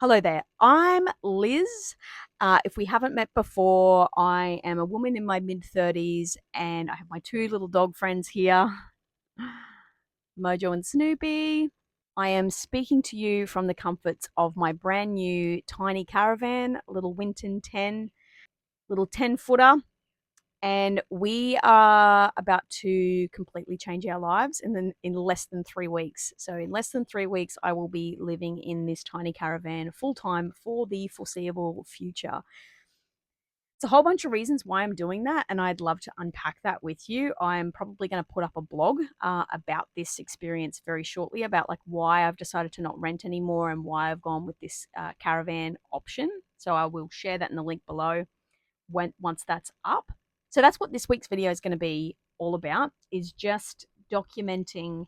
Hello there. I'm Liz. If we haven't met before, I am a woman in my mid 30s and I have my two little dog friends here, Mojo and Snoopy. I am speaking to you from the comforts of my brand new tiny caravan, little Winton 10, little 10 footer. And we are about to completely change our lives in less than 3 weeks. So in less than 3 weeks, I will be living in this tiny caravan full time for the foreseeable future. It's a whole bunch of reasons why I'm doing that, and I'd love to unpack that with you. I'm probably going to put up a blog about this experience very shortly, about like why I've decided to not rent anymore and why I've gone with this caravan option. So I will share that in the link below once that's up. So that's what this week's video is going to be all about, is just documenting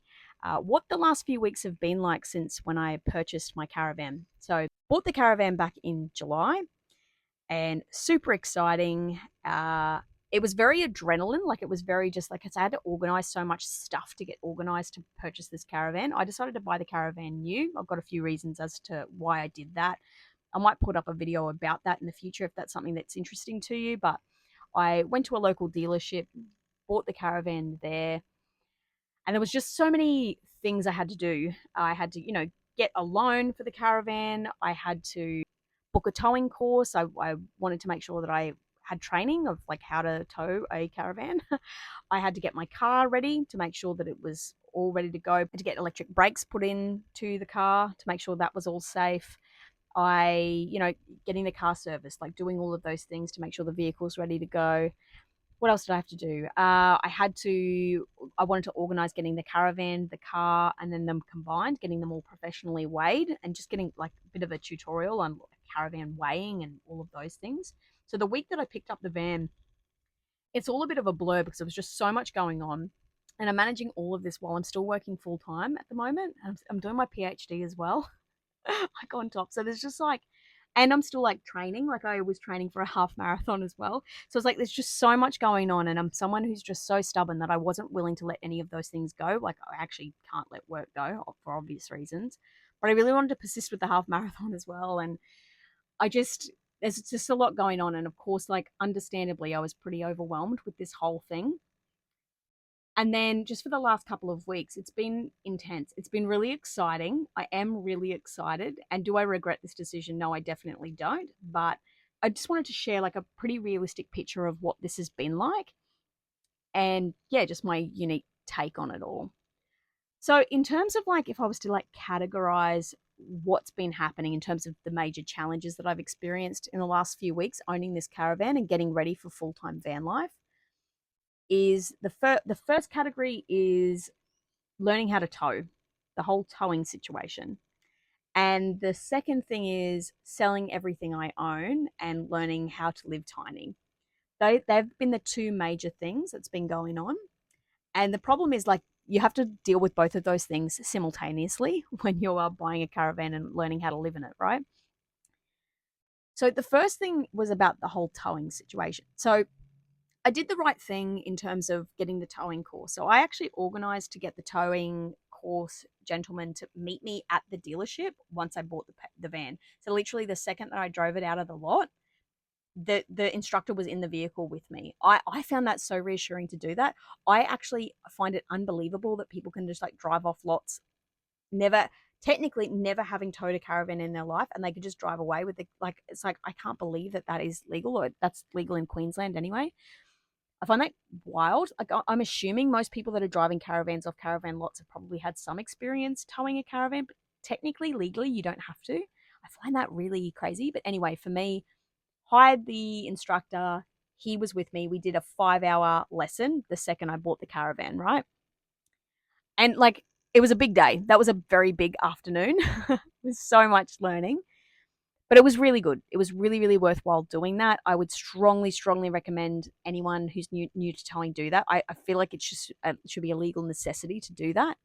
what the last few weeks have been like since when I purchased my caravan. So bought the caravan back in July, and super exciting. It was very adrenaline, like it was very just like I had to organize so much stuff to get organized to purchase this caravan. I decided to buy the caravan new. I've got a few reasons as to why I did that. I might put up a video about that in the future if that's something that's interesting to you. But I went to a local dealership, bought the caravan there, and there was just so many things I had to do. I had to, get a loan for the caravan. I had to book a towing course. I wanted to make sure that I had training of like how to tow a caravan. I had to get my car ready to make sure that it was all ready to go, to get electric brakes put in to the car to make sure that was all safe. Getting the car serviced, like doing all of those things to make sure the vehicle's ready to go. What else did I have to do? I wanted to organize getting the caravan, the car, and then them combined, getting them all professionally weighed and just getting like a bit of a tutorial on caravan weighing and all of those things. So the week that I picked up the van, it's all a bit of a blur because there was just so much going on. And I'm managing all of this while I'm still working full time at the moment. I'm doing my PhD as well. Like on top. So there's just like, and I'm still like training. Like I was training for a half marathon as well. So it's like there's just so much going on, and I'm someone who's just so stubborn that I wasn't willing to let any of those things go. Like I actually can't let work go for obvious reasons, but I really wanted to persist with the half marathon as well. And I just there's just a lot going on, and of course, like understandably, I was pretty overwhelmed with this whole thing. And then just for the last couple of weeks, it's been intense. It's been really exciting. I am really excited. And do I regret this decision? No, I definitely don't. But I just wanted to share like a pretty realistic picture of what this has been like. And yeah, just my unique take on it all. So, in terms of like, if I was to like categorize what's been happening in terms of the major challenges that I've experienced in the last few weeks owning this caravan and getting ready for full time van life, is the first category is learning how to tow, the whole towing situation. And the second thing is selling everything I own and learning how to live tiny. They've been the two major things that's been going on. And the problem is like you have to deal with both of those things simultaneously when you are buying a caravan and learning how to live in it, right? So the first thing was about the whole towing situation. So I did the right thing in terms of getting the towing course. So I actually organized to get the towing course gentleman to meet me at the dealership once I bought the van. So literally the second that I drove it out of the lot, the instructor was in the vehicle with me. I found that so reassuring to do that. I actually find it unbelievable that people can just like drive off lots, never technically never having towed a caravan in their life, and they could just drive away with it. Like it's like I can't believe that that is legal, or that's legal in Queensland anyway. I find that wild. Like I'm assuming most people that are driving caravans off caravan lots have probably had some experience towing a caravan, but technically, legally, you don't have to. I find that really crazy. But anyway, for me, hired the instructor. He was with me. We did a 5 hour lesson the second I bought the caravan, right? And like it was a big day. That was a very big afternoon with so much learning. But it was really good. It was really, really worthwhile doing that. I would strongly, strongly recommend anyone who's new to towing do that. I feel like it should be a legal necessity to do that.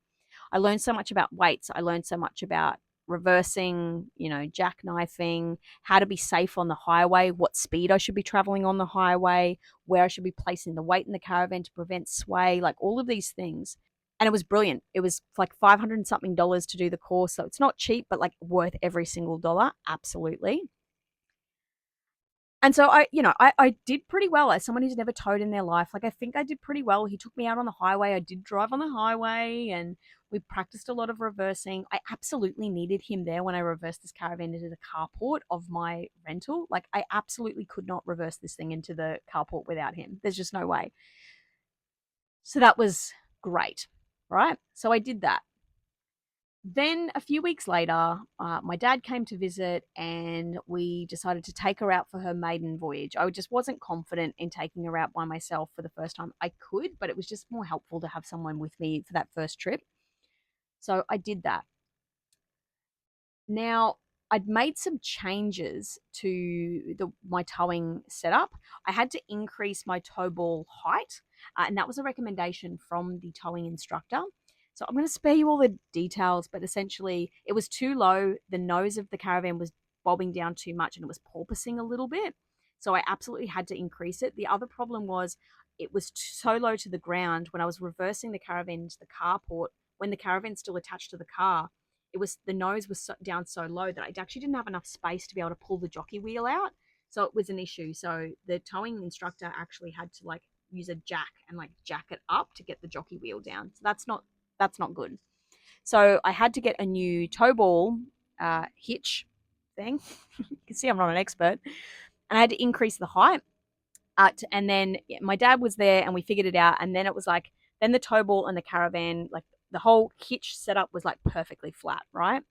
I learned so much about weights. I learned so much about reversing, jackknifing, how to be safe on the highway, what speed I should be traveling on the highway, where I should be placing the weight in the caravan to prevent sway, like all of these things. And it was brilliant. It was like 500 and something dollars to do the course. So it's not cheap, but like worth every single dollar. Absolutely. And so I did pretty well as someone who's never towed in their life. Like I think I did pretty well. He took me out on the highway. I did drive on the highway and we practiced a lot of reversing. I absolutely needed him there when I reversed this Caravan into the carport of my rental. Like I absolutely could not reverse this thing into the carport without him. There's just no way. So that was great, right? So I did that. Then a few weeks later, my dad came to visit and we decided to take her out for her maiden voyage. I just wasn't confident in taking her out by myself for the first time. I could, but it was just more helpful to have someone with me for that first trip. So I did that. Now, I'd made some changes to my towing setup. I had to increase my tow ball height, and that was a recommendation from the towing instructor. So I'm going to spare you all the details, but essentially it was too low. The nose of the Caravan was bobbing down too much and it was porpoising a little bit. So I absolutely had to increase it. The other problem was it was so low to the ground when I was reversing the Caravan into the carport, when the Caravan's still attached to the car, it was the nose was down so low that I actually didn't have enough space to be able to pull the jockey wheel out. So it was an issue. So the towing instructor actually had to like use a jack and like jack it up to get the jockey wheel down. So that's not good. So I had to get a new tow ball hitch thing. You can see I'm not an expert, and I had to increase the height. And then my dad was there, and we figured it out. And then it was like then the tow ball and the Caravan, like the whole hitch setup was like perfectly flat, right?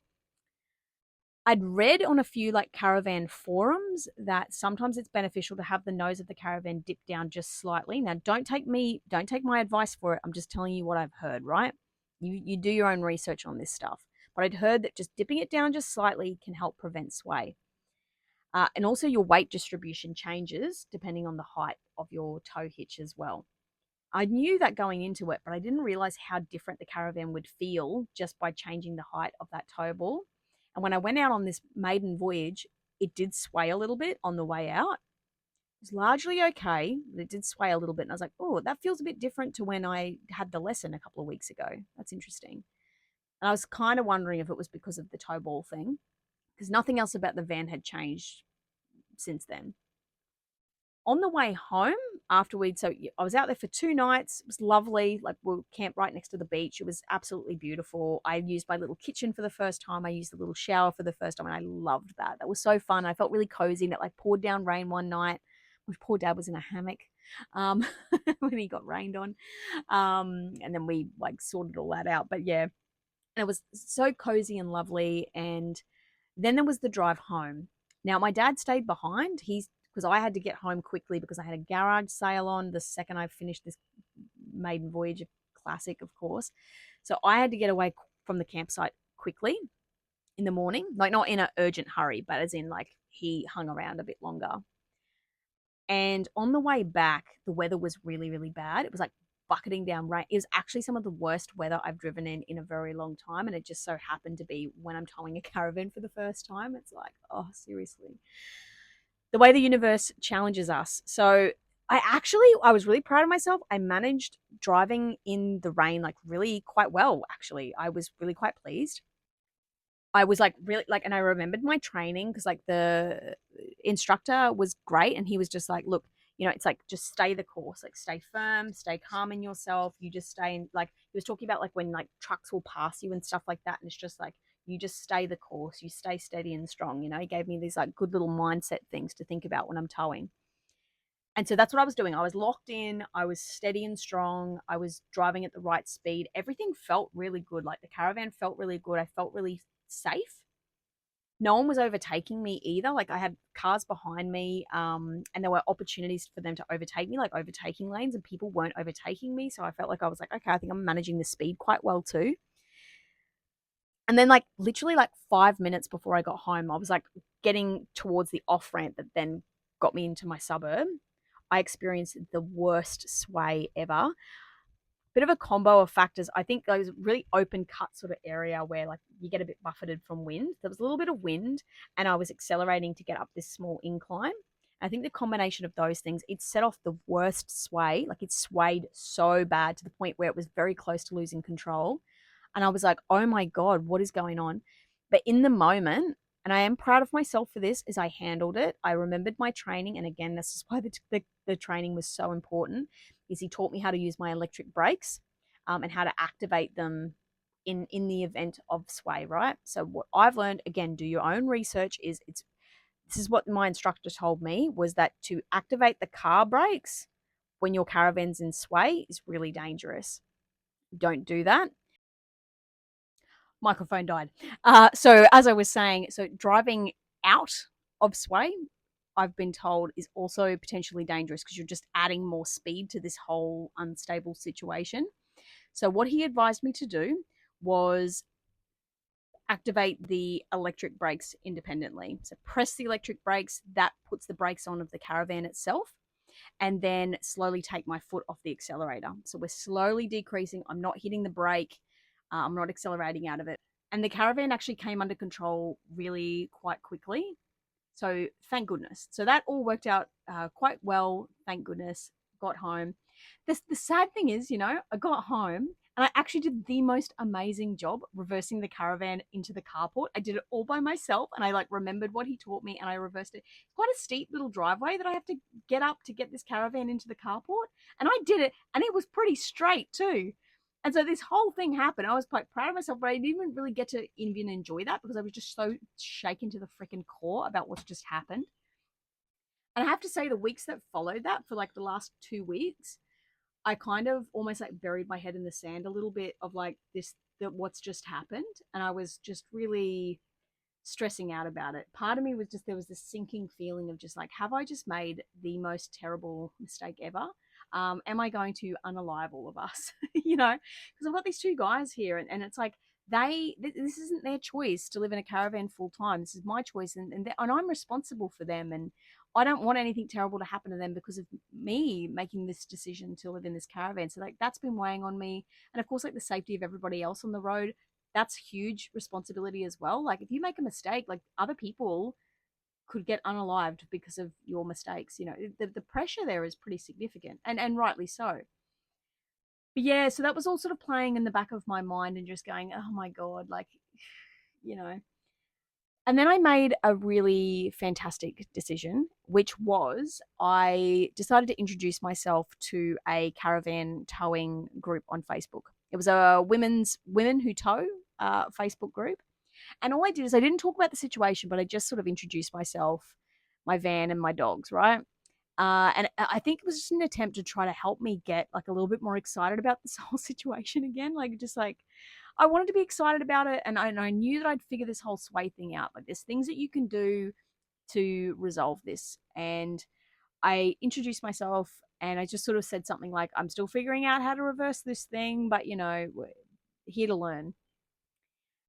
I'd read on a few like Caravan forums that sometimes it's beneficial to have the nose of the Caravan dip down just slightly. Now, don't take my advice for it. I'm just telling you what I've heard, right? You do your own research on this stuff. But I'd heard that just dipping it down just slightly can help prevent sway. And also your weight distribution changes depending on the height of your tow hitch as well. I knew that going into it, but I didn't realize how different the Caravan would feel just by changing the height of that tow ball. And when I went out on this maiden voyage, it did sway a little bit on the way out. It was largely okay, but it did sway a little bit. And I was like, oh, that feels a bit different to when I had the lesson a couple of weeks ago. That's interesting. And I was kind of wondering if it was because of the tow ball thing, because nothing else about the van had changed since then. On the way home so I was out there for 2 nights. It was lovely. Like we camped right next to the beach. It was absolutely beautiful. I used my little kitchen for the first time. I used the little shower for the first time, and I loved that. That was so fun. I felt really cozy. And it like poured down rain one night. My poor dad was in a hammock um, when he got rained on, and then we like sorted all that out. But yeah, and it was so cozy and lovely. And then there was the drive home. Now, my dad stayed behind. He's because I had to get home quickly because I had a garage sale on the second I finished this maiden voyage classic, of course. So I had to get away from the campsite quickly in the morning, like not in an urgent hurry, but as in like he hung around a bit longer. And on the way back, the weather was really, really bad. It was like bucketing down rain. It was actually some of the worst weather I've driven in a very long time. And it just so happened to be when I'm towing a Caravan for the first time. It's like, oh, seriously. The way the universe challenges us. So I was really proud of myself. I managed driving in the rain like really quite well, actually. I was really quite pleased. I was like really like, and I remembered my training because like the instructor was great, and he was just like, look, it's like just stay the course, like stay firm, stay calm in yourself. You just stay in, like he was talking about like when like trucks will pass you and stuff like that, and it's just like you just stay the course, you stay steady and strong. He gave me these like good little mindset things to think about when I'm towing. And so that's what I was doing. I was locked in. I was steady and strong. I was driving at the right speed. Everything felt really good. Like the Caravan felt really good. I felt really safe. No one was overtaking me either. Like I had cars behind me, and there were opportunities for them to overtake me, like overtaking lanes, and people weren't overtaking me. So I felt like I was like, okay, I think I'm managing the speed quite well too. And then like literally like 5 minutes before I got home, I was like getting towards the off ramp that then got me into my suburb. I experienced the worst sway ever. Bit of a combo of factors. I think those really open cut sort of area where like you get a bit buffeted from wind. There was a little bit of wind, and I was accelerating to get up this small incline. I think the combination of those things, it set off the worst sway. Like it swayed so bad to the point where it was very close to losing control. And I was like, oh my God, what is going on? But in the moment, and I am proud of myself for this, is I handled it. I remembered my training. And again, this is why the training was so important, is he taught me how to use my electric brakes and how to activate them in the event of sway, right? So what I've learned, again, do your own research, is it's this is what my instructor told me, was that to activate the car brakes when your caravan's in sway is really dangerous. Don't do that. Microphone died. So as I was saying, so driving out of sway, I've been told, is also potentially dangerous because you're just adding more speed to this whole unstable situation. So what he advised me to do was activate the electric brakes independently. So press the electric brakes, that puts the brakes on of the Caravan itself, and then slowly take my foot off the accelerator. So we're slowly decreasing. I'm not hitting the brake. I'm not accelerating out of it. And the Caravan actually came under control really quite quickly. So thank goodness. So that all worked out quite well. Thank goodness. Got home. The sad thing is, I got home and I actually did the most amazing job reversing the Caravan into the carport. I did it all by myself, and I like remembered what he taught me and I reversed it. Quite a steep little driveway that I have to get up to get this Caravan into the carport. And I did it, and it was pretty straight too. And so this whole thing happened. I was quite proud of myself, but I didn't really get to even enjoy that because I was just so shaken to the freaking core about what's just happened. And I have to say, the weeks that followed that, for like the last 2 weeks, I kind of almost like buried my head in the sand a little bit of like this, that what's just happened. And I was just really stressing out about it. Part of me was just, there was this sinking feeling of just like, have I just made the most terrible mistake ever? Am I going to unalive all of us? Because I've got these two guys here, and it's like, this isn't their choice to live in a caravan full time. This is my choice, and I'm responsible for them. And I don't want anything terrible to happen to them because of me making this decision to live in this caravan. So like that's been weighing on me, and of course like the safety of everybody else on the road, that's huge responsibility as well. Like if you make a mistake, like other people could get unalived because of your mistakes. The pressure there is pretty significant, and rightly so. But yeah, so that was all sort of playing in the back of my mind and just going, oh my God, like, you know. And then I made a really fantastic decision, which was I decided to introduce myself to a caravan towing group on Facebook. It was a women who tow Facebook group. And all I did is I didn't talk about the situation, but I just sort of introduced myself, my van, and my dogs, right? And I think it was just an attempt to try to help me get like a little bit more excited about this whole situation again. Like, just like, I wanted to be excited about it. And I knew that I'd figure this whole sway thing out. Like, there's things that you can do to resolve this. And I introduced myself, and I just sort of said something like, I'm still figuring out how to reverse this thing, but, we're here to learn.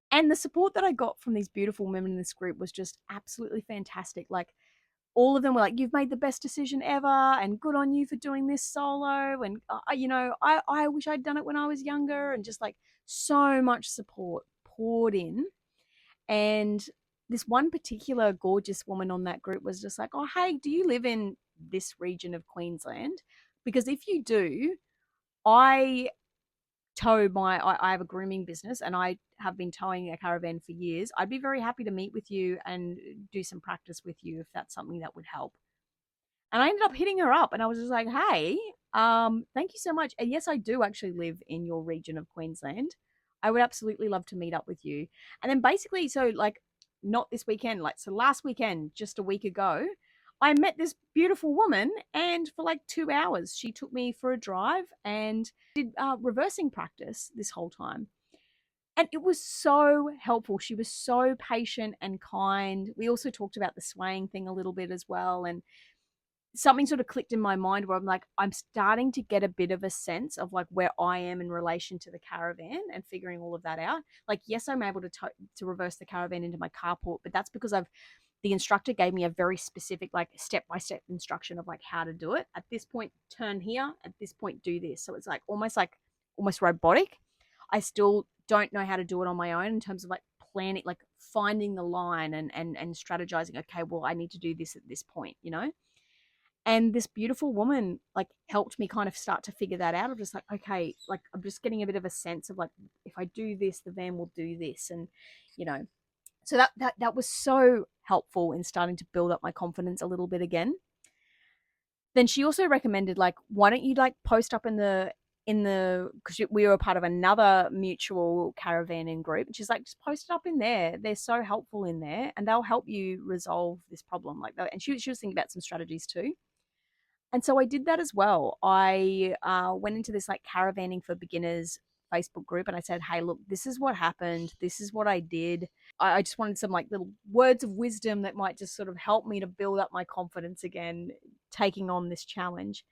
And the support that I got from these beautiful women in this group was just absolutely fantastic. Like, all of them were like, "You've made the best decision ever, and good on you for doing this solo." And I wish I'd done it when I was younger, and just like so much support poured in. And this one particular gorgeous woman on that group was just like, "Oh, hey, do you live in this region of Queensland? Because if you do, I I have a grooming business, and I have been towing a caravan for years. I'd be very happy to meet with you and do some practice with you if that's something that would help." And I ended up hitting her up, and I was just like, hey, thank you so much. And yes, I do actually live in your region of Queensland. I would absolutely love to meet up with you. And then basically, so like, not this weekend, like, so last weekend, just a week ago, I met this beautiful woman, and for like 2 hours, she took me for a drive and did reversing practice this whole time. And it was so helpful. She was so patient and kind. We also talked about the swaying thing a little bit as well. And something sort of clicked in my mind where I'm like, I'm starting to get a bit of a sense of like where I am in relation to the caravan and figuring all of that out. Like, yes, I'm able to reverse the caravan into my carport, but that's because the instructor gave me a very specific, like, step-by-step instruction of like how to do it. At this point, turn here. At this point, do this. So it's like almost robotic. I still don't know how to do it on my own in terms of like planning, like finding the line and strategizing. Okay, well, I need to do this at this point, And this beautiful woman like helped me kind of start to figure that out. I'm just like, okay, like I'm just getting a bit of a sense of like, if I do this, the van will do this. And, you know, so that was so helpful in starting to build up my confidence a little bit again. Then she also recommended like, why don't you like post up in the because we were part of another mutual caravanning group, and she's like, just post it up in there. They're so helpful in there, and they'll help you resolve this problem. Like that, and she was thinking about some strategies too. And so I did that as well. I went into this like caravanning for beginners Facebook group and I said, hey, look, this is what happened. This is what I did. I just wanted some like little words of wisdom that might just sort of help me to build up my confidence again, taking on this challenge.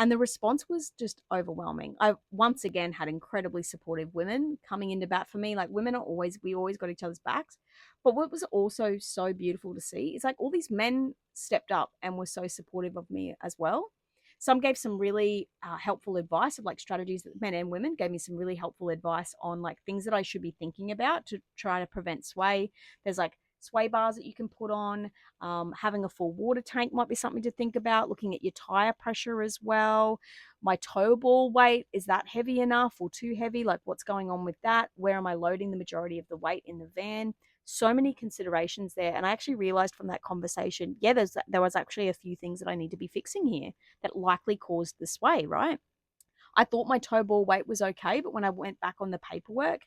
And the response was just overwhelming. I once again had incredibly supportive women coming into bat for me. Like women are always, we always got each other's backs. But what was also so beautiful to see is like all these men stepped up and were so supportive of me as well. Some gave some really helpful advice of like strategies that men and women gave me some really helpful advice on like things that I should be thinking about to try to prevent sway. There's like sway bars that you can put on. Having a full water tank might be something to think about. Looking at your tire pressure as well. My tow ball weight, is that heavy enough or too heavy? Like, what's going on with that? Where am I loading the majority of the weight in the van? So many considerations there. And I actually realized from that conversation, yeah, there was actually a few things that I need to be fixing here that likely caused the sway, right? I thought my tow ball weight was okay, but when I went back on the paperwork,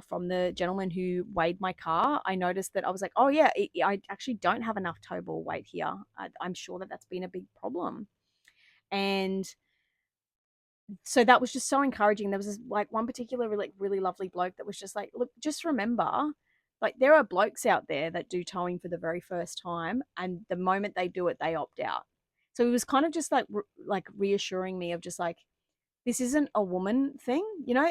from the gentleman who weighed my car, I noticed that I was like, oh, yeah, I actually don't have enough tow ball weight here. I'm sure that that's been a big problem. And so that was just so encouraging. There was this, like one particular really lovely bloke that was just like, look, just remember, like there are blokes out there that do towing for the very first time, and the moment they do it, they opt out. So it was kind of just like like reassuring me of just like, this isn't a woman thing,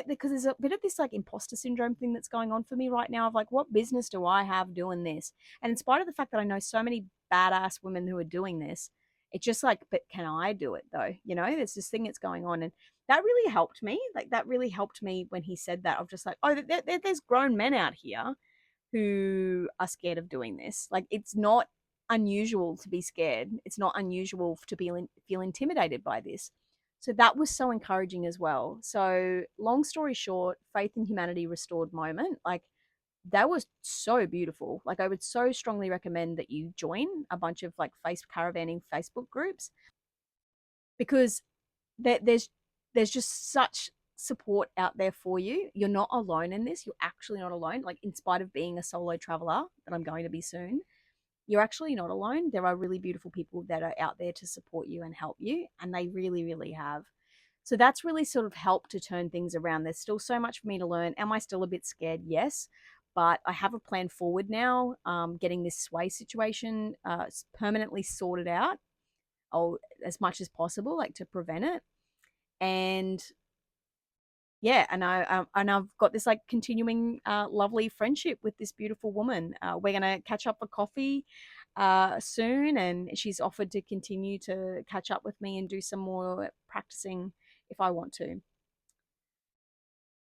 because there's a bit of this like imposter syndrome thing that's going on for me right now of like, what business do I have doing this? And in spite of the fact that I know so many badass women who are doing this, it's just like, but can I do it though? There's this thing that's going on. And that really helped me. Like, that really helped me when he said that, of just like, oh, there's grown men out here who are scared of doing this. Like, it's not unusual to be scared. It's not unusual to feel intimidated by this. So that was so encouraging as well. So long story short, faith in humanity restored moment. Like, that was so beautiful. Like, I would so strongly recommend that you join a bunch of like face caravanning Facebook groups, because there's just such support out there for you. You're not alone in this. You're actually not alone. Like, in spite of being a solo traveler that I'm going to be soon, you're actually not alone. There are really beautiful people that are out there to support you and help you, and they really, really have. So that's really sort of helped to turn things around. There's still so much for me to learn. Am I still a bit scared? Yes. But I have a plan forward now, getting this sway situation permanently sorted out, as much as possible, like to prevent it. And yeah, and I've got this like continuing lovely friendship with this beautiful woman. We're gonna catch up for coffee soon, and she's offered to continue to catch up with me and do some more practicing if I want to.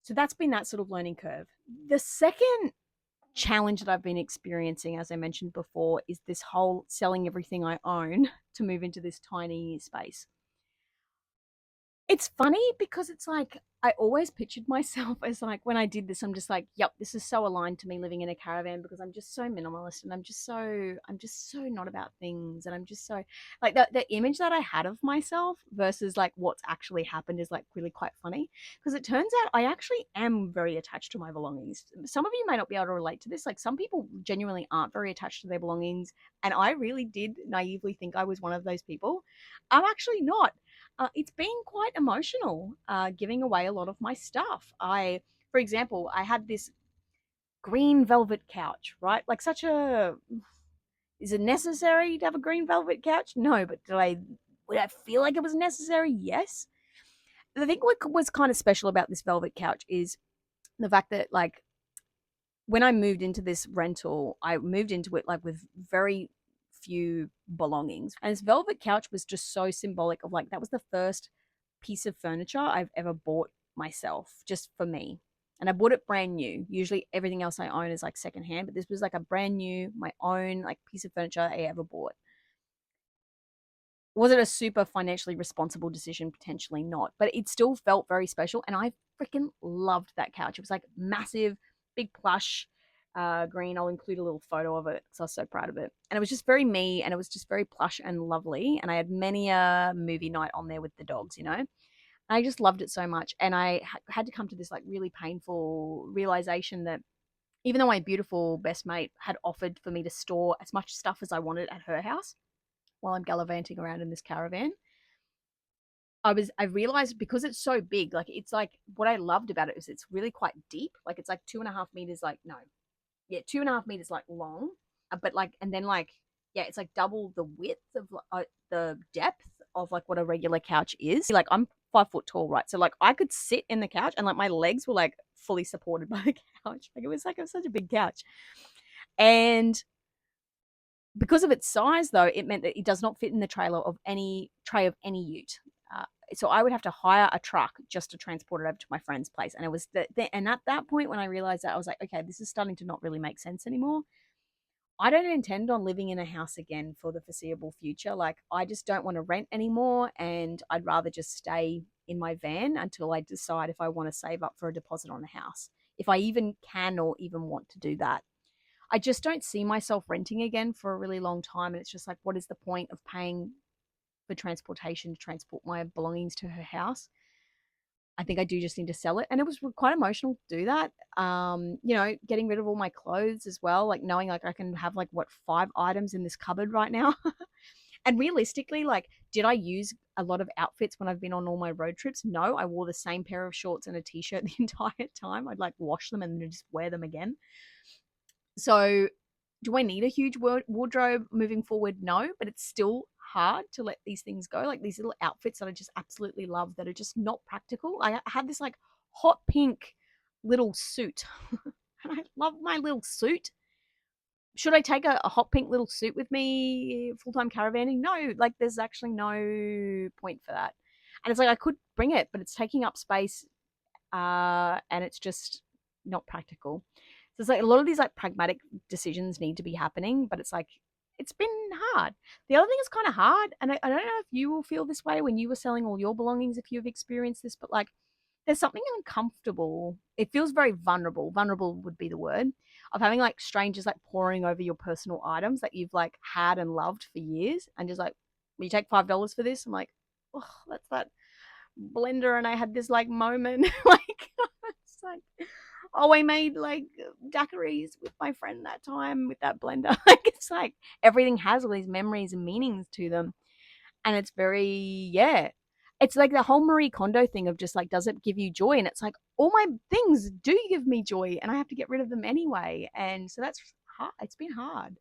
So that's been that sort of learning curve. The second challenge that I've been experiencing, as I mentioned before, is this whole selling everything I own to move into this tiny space. It's funny because it's like I always pictured myself as like, when I did this, I'm just like, yep, this is so aligned to me living in a caravan, because I'm just so minimalist and I'm just so not about things, and I'm just so like the image that I had of myself versus like what's actually happened is like really quite funny, because it turns out I actually am very attached to my belongings. Some of you may not be able to relate to this. Like, some people genuinely aren't very attached to their belongings, and I really did naively think I was one of those people. I'm actually not. It's been quite emotional, giving away a lot of my stuff. For example, I had this green velvet couch, right? Like, is it necessary to have a green velvet couch? No, but would I feel like it was necessary? Yes. I think what was kind of special about this velvet couch is the fact that, like, when I moved into this rental, I moved into it like with very few belongings. And this velvet couch was just so symbolic of like, that was the first piece of furniture I've ever bought myself, just for me. And I bought it brand new. Usually everything else I own is like secondhand, but this was like a brand new, my own like piece of furniture I ever bought. Was it a super financially responsible decision? Potentially not, but it still felt very special. And I freaking loved that couch. It was like massive, big plush green. I'll include a little photo of it because I was so proud of it. And it was just very me and it was just very plush and lovely. And I had many a movie night on there with the dogs, you know. And I just loved it so much. And I had to come to this like really painful realization that even though my beautiful best mate had offered for me to store as much stuff as I wanted at her house while I'm gallivanting around in this caravan, I realized because it's so big, like it's like what I loved about it is it's really quite deep. Like it's like 2.5 meters, like no, yeah, 2.5 meters like long, but like and then like yeah, it's like double the width of the depth of like what a regular couch is. Like I'm 5 foot tall, right? So like I could sit in the couch and like my legs were like fully supported by the couch. Like it was such a big couch, and because of its size, though, it meant that it does not fit in the trailer of any tray of any ute. So I would have to hire a truck just to transport it over to my friend's place. And it was and at that point when I realized that, I was like, okay, this is starting to not really make sense anymore. I don't intend on living in a house again for the foreseeable future. Like I just don't want to rent anymore, and I'd rather just stay in my van until I decide if I want to save up for a deposit on a house, if I even can or even want to do that. I just don't see myself renting again for a really long time. And it's just like, what is the point of paying for transportation to transport my belongings to her house? I think I do just need to sell it. And it was quite emotional to do that. You know, getting rid of all my clothes as well, like knowing like I can have like what 5 items in this cupboard right now. And realistically, like, did I use a lot of outfits when I've been on all my road trips? No, I wore the same pair of shorts and a t-shirt the entire time. I'd like wash them and then just wear them again. So, do I need a huge wardrobe moving forward? No, but it's still hard to let these things go. Like these little outfits that I just absolutely love that are just not practical. I had this like hot pink little suit. And I love my little suit. Should I take a hot pink little suit with me full time caravanning? No, like there's actually no point for that. And it's like I could bring it, but it's taking up space and it's just not practical. So it's like a lot of these like pragmatic decisions need to be happening, but it's like it's been hard. The other thing is kind of hard, and I don't know if you will feel this way when you were selling all your belongings, if you've experienced this, but like there's something uncomfortable. It feels very vulnerable. Vulnerable would be the word of having like strangers like pouring over your personal items that you've like had and loved for years, and just like, will you take $5 for this? I'm like, oh, that's that blender, and I had this like moment, like it's like, oh, I made like daiquiris with my friend that time with that blender. Like it's like everything has all these memories and meanings to them, and it's very yeah. It's like the whole Marie Kondo thing of just like, does it give you joy? And it's like all my things do give me joy, and I have to get rid of them anyway. And so that's hard. It's been hard.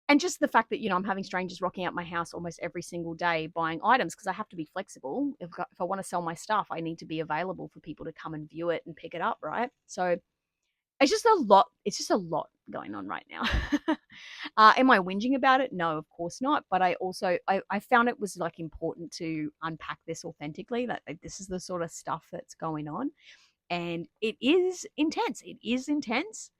And just the fact that, you know, I'm having strangers rocking out my house almost every single day buying items because I have to be flexible. If I want to sell my stuff, I need to be available for people to come and view it and pick it up, right? So it's just a lot. It's just a lot going on right now. Am I whinging about it? No, of course not. But I also I found it was like important to unpack this authentically. That like, this is the sort of stuff that's going on, and it is intense. It is intense.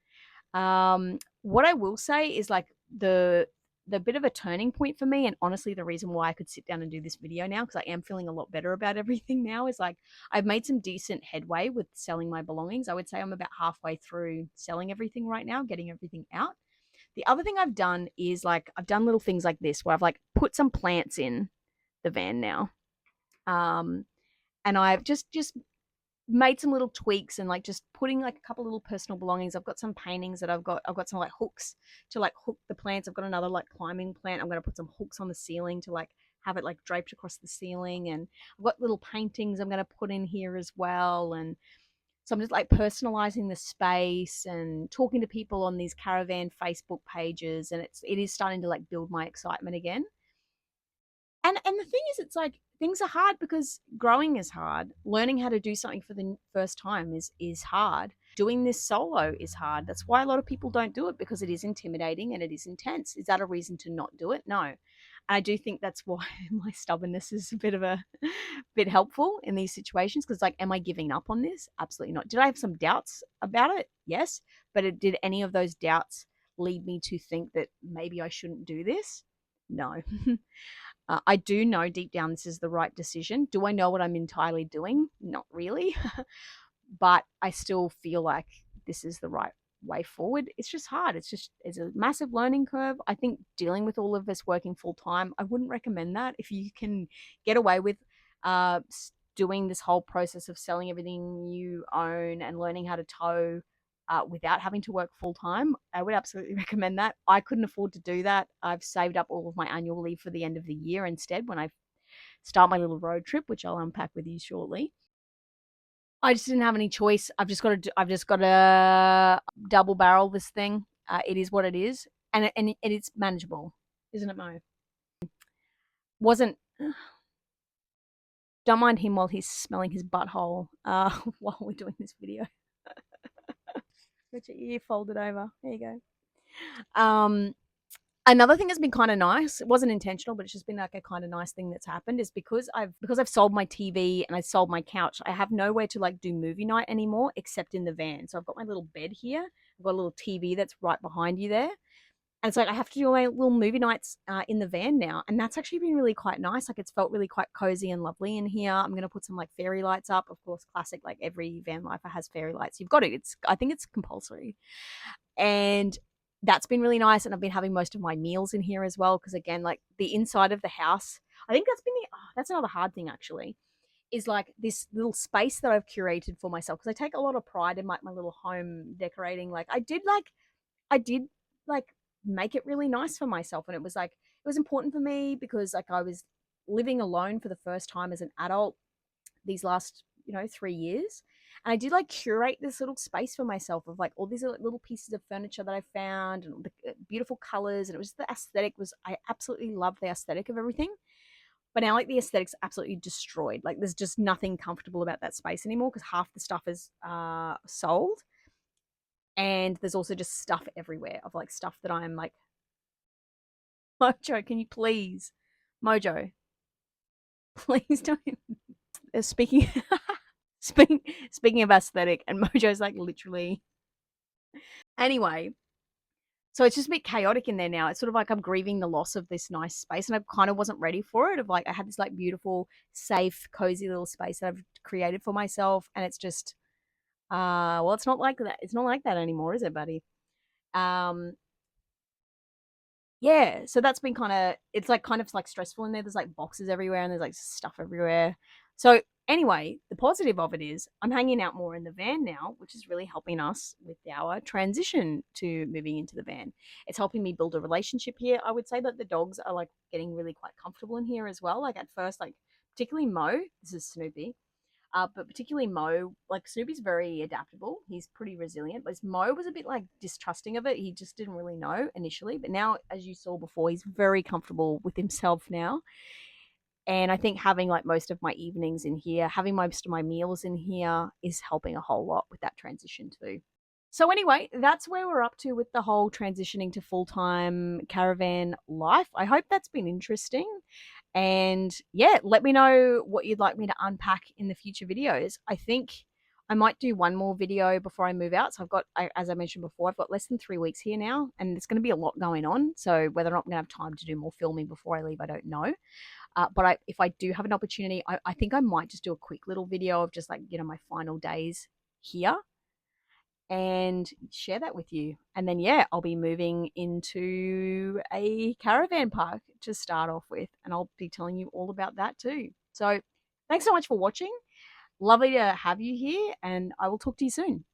What I will say is like the bit of a turning point for me, and honestly, the reason why I could sit down and do this video now, because I am feeling a lot better about everything now, is like I've made some decent headway with selling my belongings. I would say I'm about halfway through selling everything right now, getting everything out. The other thing I've done is like I've done little things like this where I've like put some plants in the van now. Um, and I've just made some little tweaks and like just putting like a couple little personal belongings. I've got some paintings that I've got some like hooks to like hook the plants. I've got another like climbing plant. I'm going to put some hooks on the ceiling to like have it like draped across the ceiling, and I've got little paintings I'm going to put in here as well. And so I'm just like personalizing the space and talking to people on these caravan Facebook pages, and it is starting to like build my excitement again. And the thing is, it's like things are hard because growing is hard. Learning how to do something for the first time is hard. Doing this solo is hard. That's why a lot of people don't do it, because it is intimidating and it is intense. Is that a reason to not do it? No. I do think that's why my stubbornness is a bit of a bit helpful in these situations, because like, am I giving up on this? Absolutely not. Did I have some doubts about it? Yes. But did any of those doubts lead me to think that maybe I shouldn't do this? No. I do know deep down this is the right decision. Do I know what I'm entirely doing? Not really. But I still feel like this is the right way forward. It's just hard. It's a massive learning curve. I think dealing with all of this working full time, I wouldn't recommend that. If you can get away with uh, doing this whole process of selling everything you own and learning how to tow without having to work full time, I would absolutely recommend that. I couldn't afford to do that. I've saved up all of my annual leave for the end of the year instead when I start my little road trip, which I'll unpack with you shortly. I just didn't have any choice. I've just got to double barrel this thing. It is what it is, and it's manageable, isn't it, Mo? Wasn't Don't mind him while he's smelling his butthole while we're doing this video. Got your ear folded over. There you go. Another thing that's been kind of nice. It wasn't intentional, but it's just been like a kind of nice thing that's happened is because I've sold my TV and I sold my couch. I have nowhere to like do movie night anymore except in the van. So I've got my little bed here. I've got a little TV that's right behind you there. And it's like I have to do my little movie nights in the van now, and that's actually been really quite nice. Like it's felt really quite cozy and lovely in here. I'm gonna put some like fairy lights up, of course, classic. Like every van lifer has fairy lights. You've got it. I think it's compulsory, and that's been really nice. And I've been having most of my meals in here as well because again, like the inside of the house, I think that's another hard thing actually. Is like this little space that I've curated for myself because I take a lot of pride in my little home decorating. I did like make it really nice for myself. And it was important for me because like I was living alone for the first time as an adult these last, 3 years. And I did like curate this little space for myself of like all these little pieces of furniture that I found and the beautiful colors. And it was the aesthetic I absolutely loved the aesthetic of everything. But now like the aesthetic's absolutely destroyed. Like there's just nothing comfortable about that space anymore because half the stuff is sold and there's also just stuff everywhere of like stuff that I'm like, Mojo, can you please, Mojo, please don't. Speaking, speaking of aesthetic, and Mojo's like literally. Anyway, so it's just a bit chaotic in there now. It's sort of like I'm grieving the loss of this nice space, and I kind of wasn't ready for it. Of like I had this like beautiful, safe, cozy little space that I've created for myself, and it's just, well, it's not like that. It's not like that anymore, is it, buddy? Um, Yeah, so that's been it's like kind of like stressful in there. There's like boxes everywhere and there's like stuff everywhere. So anyway, the positive of it is I'm hanging out more in the van now, which is really helping us with our transition to moving into the van. It's helping me build a relationship here. I would say that the dogs are like getting really quite comfortable in here as well. Like at first, like particularly Mo, this is Snoopy. But particularly Mo, like Snoopy's very adaptable. He's pretty resilient. But Mo was a bit like distrusting of it. He just didn't really know initially. But now, as you saw before, he's very comfortable with himself now. And I think having like most of my evenings in here, having most of my meals in here is helping a whole lot with that transition too. So anyway, that's where we're up to with the whole transitioning to full-time caravan life. I hope that's been interesting. And yeah, let me know what you'd like me to unpack in the future videos. I think I might do one more video before I move out. So as I mentioned before, I've got less than 3 weeks here now, and there's going to be a lot going on. So whether or not I'm going to have time to do more filming before I leave, I don't know. But if I do have an opportunity, I think I might just do a quick little video of just like, my final days here and share that with you. And then, yeah, I'll be moving into a caravan park to start off with. And I'll be telling you all about that too. So thanks so much for watching. Lovely to have you here. And I will talk to you soon.